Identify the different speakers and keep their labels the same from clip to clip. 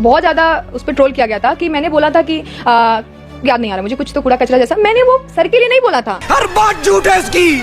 Speaker 1: हर बात झूठ है इसकी।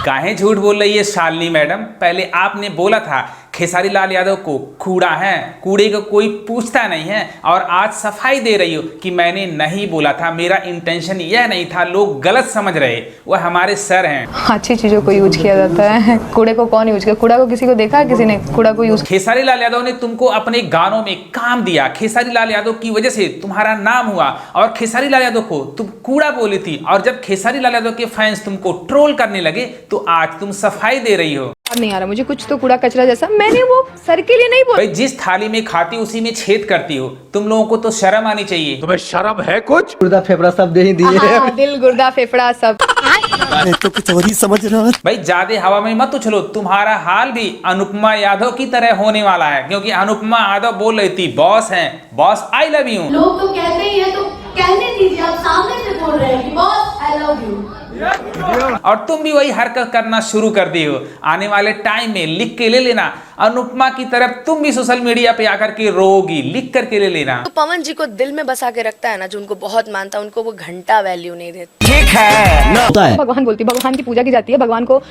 Speaker 2: काहे झूठ बोल रही है शालिनी मैडम? पहले आपने बोला था खेसारी लाल यादव को कूड़ा है, कूड़े को कोई पूछता नहीं है, और आज सफाई दे रही हो कि मैंने नहीं बोला था, मेरा इंटेंशन यह नहीं था, लोग गलत समझ रहे, वह हमारे सर हैं।
Speaker 3: अच्छी चीजों को यूज किया जाता है, कूड़े को कौन यूज किया? कूड़ा को किसी को देखा है किसी ने कूड़ा को यूज?
Speaker 2: खेसारी लाल यादव ने तुमको अपने गानों में काम दिया, खेसारी लाल यादव की वजह से तुम्हारा नाम हुआ, और खेसारी लाल यादव को तुम कूड़ा बोली थी, और जब खेसारी लाल यादव के फैंस तुमको ट्रोल करने लगे तो आज तुम सफाई दे रही हो।
Speaker 3: नहीं आ रहा मुझे, कुछ तो कूड़ा कचरा जैसा। मैंने वो सर के लिए नहीं बोला।
Speaker 2: भाई जिस थाली में खाती उसी में छेद करती हो, तुम लोगों को तो शर्म आनी चाहिए।
Speaker 1: तुम्हें शर्म है कुछ?
Speaker 4: गुर्दा फेफड़ा सब दे ही दिए।
Speaker 3: हाँ, दिल गुर्दा फेफड़ा सब।
Speaker 4: तो कुछ और ही समझ रहा है।
Speaker 2: भाई ज्यादा हवा में मत उछलो, तुम्हारा हाल भी अनुपमा यादव की तरह होने वाला है, क्योंकि अनुपमा यादव बोल रही थी बॉस हैं, बॉस आई लव यू।
Speaker 5: लोग तो कहते ही है, तो कहने दीजिए, आप सामने से बोल रहे हैं कि बॉस आई लव यू।
Speaker 2: और तुम भी वही हरकत करना शुरू कर दी हो। आने वाले टाइम में लिख के ले लेना, अनुपमा की तरफ तुम भी सोशल मीडिया पे आकर के रोगी, लिख करके ले लेना।
Speaker 6: तो पवन जी को दिल में बसा के रखता है ना, जो उनको बहुत मानता है, उनको वो घंटा वैल्यू नहीं देते।
Speaker 2: ठीक है ना?
Speaker 3: भगवान बोलती, भगवान की पूजा की जाती है, भगवान को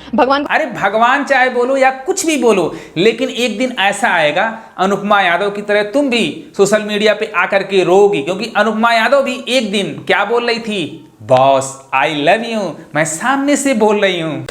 Speaker 2: अरे भगवान चाहे बोलो या कुछ भी बोलो, लेकिन एक दिन ऐसा आएगा अनुपमा यादव की तरह तुम भी सोशल मीडिया पे आकर के रोगी, क्योंकि अनुपमा यादव भी एक दिन क्या बोल रही थी? बॉस आई लव यू, मैं सामने से बोल रही हूँ।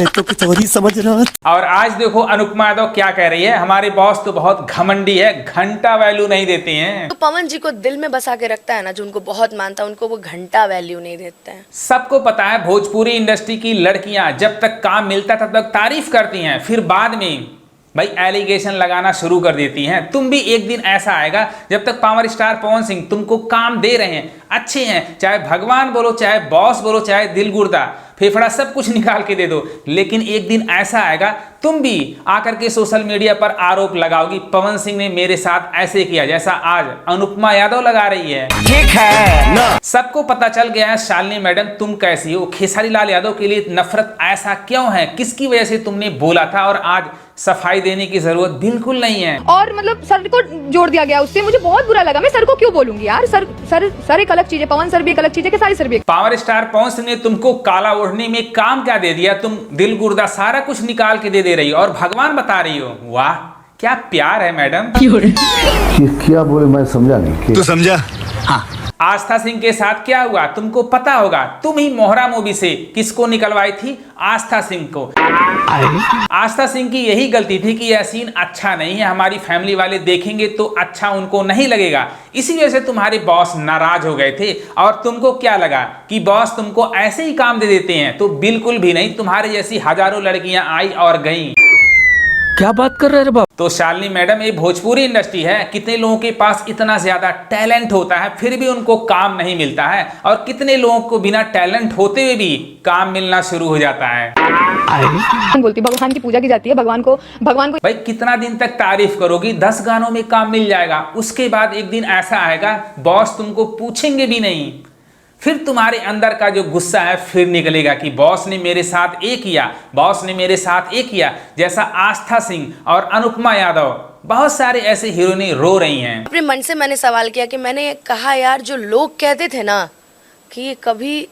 Speaker 4: तो कुछ और ही समझ रहा है।
Speaker 2: और आज देखो अनुपमा यादव क्या कह रही है, हमारे बॉस तो बहुत घमंडी है, घंटा वैल्यू नहीं देते हैं।
Speaker 6: तो पवन जी को दिल में बसा के रखता है ना, जो उनको बहुत मानता है, उनको वो घंटा वैल्यू नहीं देते हैं।
Speaker 2: सबको पता है भोजपुरी इंडस्ट्री की लड़कियां जब तक काम मिलता तब तक तारीफ करती हैं, फिर बाद में भाई एलिगेशन लगाना शुरू कर देती हैं। तुम भी एक दिन ऐसा आएगा जब तक पावर स्टार पवन सिंह तुमको काम दे रहे हैं, अच्छे हैं, चाहे भगवान बोलो, चाहे बॉस बोलो, चाहे दिल गुर्दा फेफड़ा सब कुछ निकाल के दे दो, लेकिन एक दिन ऐसा आएगा तुम भी आकर के सोशल मीडिया पर आरोप लगाओगी पवन सिंह ने मेरे साथ ऐसे किया, जैसा आज अनुपमा यादव लगा रही है। ठीक है ना? सबको पता चल गया है शालिनी मैडम तुम कैसी हो। खेसारी लाल यादव के लिए नफरत ऐसा क्यों है, किसकी वजह से तुमने बोला था, और आज सफाई देने की जरूरत बिल्कुल नहीं है।
Speaker 3: और मतलब सर को जोड़ दिया गया, उससे मुझे बहुत बुरा लगा। मैं सर को क्यों बोलूंगी यार? सर एक अलग चीज है, पवन सर भी एक अलग चीज है, खेसारी सर भी।
Speaker 2: पावर स्टार पवन सिंह ने तुमको काला ओढ़ने में काम क्या दे दिया? तुम दिल गुर्दा सारा कुछ निकाल के दे रही हो और भगवान बता रही हो। वाह क्या प्यार है मैडम।
Speaker 7: क्या बोले मैं समझा नहीं।
Speaker 1: तू समझा?
Speaker 2: हाँ। आस्था सिंह के साथ क्या हुआ तुमको पता होगा, तुम ही मोहरा मूवी से किसको निकलवाई थी? आस्था सिंह को। आस्था सिंह की यही गलती थी कि यह सीन अच्छा नहीं है, हमारी फैमिली वाले देखेंगे तो अच्छा उनको नहीं लगेगा, इसी वजह से तुम्हारे बॉस नाराज हो गए थे। और तुमको क्या लगा कि बॉस तुमको ऐसे ही काम दे देते हैं? तो बिल्कुल भी नहीं, तुम्हारे जैसी हजारों लड़कियां आई और गईं।
Speaker 1: क्या बात कर रहे बाप?
Speaker 2: तो शालिनी मैडम ये भोजपुरी इंडस्ट्री है, कितने लोगों के पास इतना ज्यादा टैलेंट होता है फिर भी उनको काम नहीं मिलता है, और कितने लोगों को बिना टैलेंट होते हुए भी काम मिलना शुरू हो जाता है।
Speaker 3: बोलती भगवान की पूजा की जाती है, भगवान को
Speaker 2: भाई कितना दिन तक तारीफ करोगी? 10 गानों में काम मिल जाएगा, उसके बाद एक दिन ऐसा आएगा बॉस तुमको पूछेंगे भी नहीं, फिर तुम्हारे अंदर का जो गुस्सा है फिर निकलेगा कि बॉस ने मेरे साथ ये किया, बॉस ने मेरे साथ ये किया, जैसा आस्था सिंह और अनुपमा यादव, बहुत सारे ऐसे हीरोइनें रो रही हैं।
Speaker 6: अपने मन से मैंने सवाल किया कि मैंने कहा यार जो लोग कहते थे ना कि ये कभी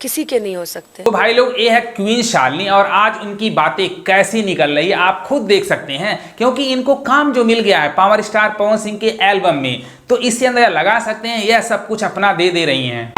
Speaker 6: किसी के नहीं हो सकते।
Speaker 2: तो भाई लोग ये है क्वीन शालिनी, और आज उनकी बातें कैसी निकल रही है आप खुद देख सकते हैं, क्योंकि इनको काम जो मिल गया है पावर स्टार पवन सिंह के एल्बम में, तो इससे अंदर लगा सकते हैं यह सब कुछ अपना दे रही हैं।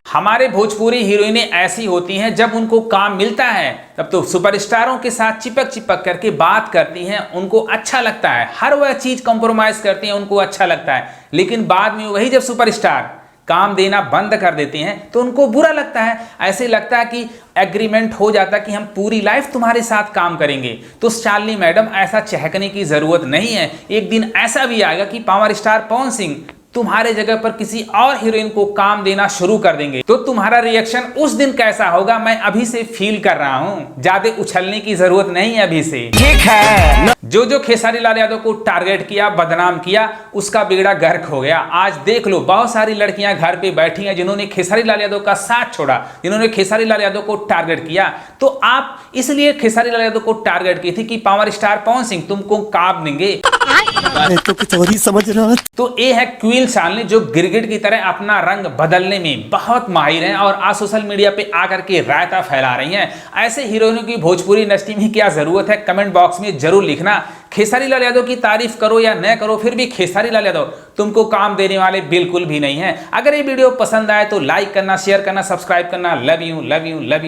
Speaker 2: हमारे भोजपुरी हीरोइनें ऐसी होती हैं, जब उनको काम मिलता है तब तो सुपरस्टारों के साथ चिपक करके बात करती हैं, उनको अच्छा लगता है, हर वह चीज कॉम्प्रोमाइज करती हैं, उनको अच्छा लगता है, लेकिन बाद में वही जब सुपरस्टार काम देना बंद कर देते हैं तो उनको बुरा लगता है। ऐसे लगता है कि एग्रीमेंट हो जाता कि हम पूरी लाइफ तुम्हारे साथ काम करेंगे। तो शालिनी मैडम ऐसा चहकने की जरूरत नहीं है, एक दिन ऐसा भी आएगा कि पावर स्टार पवन सिंह तुम्हारे जगह पर किसी और हीरोइन को काम देना शुरू कर देंगे, तो तुम्हारा रिएक्शन उस दिन कैसा होगा मैं अभी से फील कर रहा हूं। ज्यादा उछलने की जरूरत नहीं है अभी से। ठीक है। जो खेसारी लाल यादव को टारगेट किया, बदनाम किया, उसका बेड़ा गर्क हो गया। आज देख लो बहुत सारी लड़कियां घर पे बैठी हैं जिन्होंने खेसारी लाल यादव का साथ छोड़ा, जिन्होंने खेसारी लाल यादव को टारगेट किया। तो आप इसलिए खेसारी लाल यादव को टारगेट की थी कि पावर स्टार पवन सिंह तुमको काम देंगे,
Speaker 4: मैं तो कुछ और ही समझ रहा था।
Speaker 2: तो ये है क्वीन शालिनी, जो गिरगिट की तरह अपना रंग बदलने में बहुत माहिर हैं और आज सोशल मीडिया पे आकर के रायता फैला रही हैं। ऐसे हीरोइनों की भोजपुरी इंडस्ट्री में क्या जरूरत है, कमेंट बॉक्स में जरूर लिखना। खेसारी लाल यादव की तारीफ करो या न करो, फिर भी खेसारी लाल यादव तुमको काम देने वाले बिल्कुल भी नहीं है। अगर ये वीडियो पसंद आए तो लाइक करना, शेयर करना, सब्सक्राइब करना। Love you love you love you.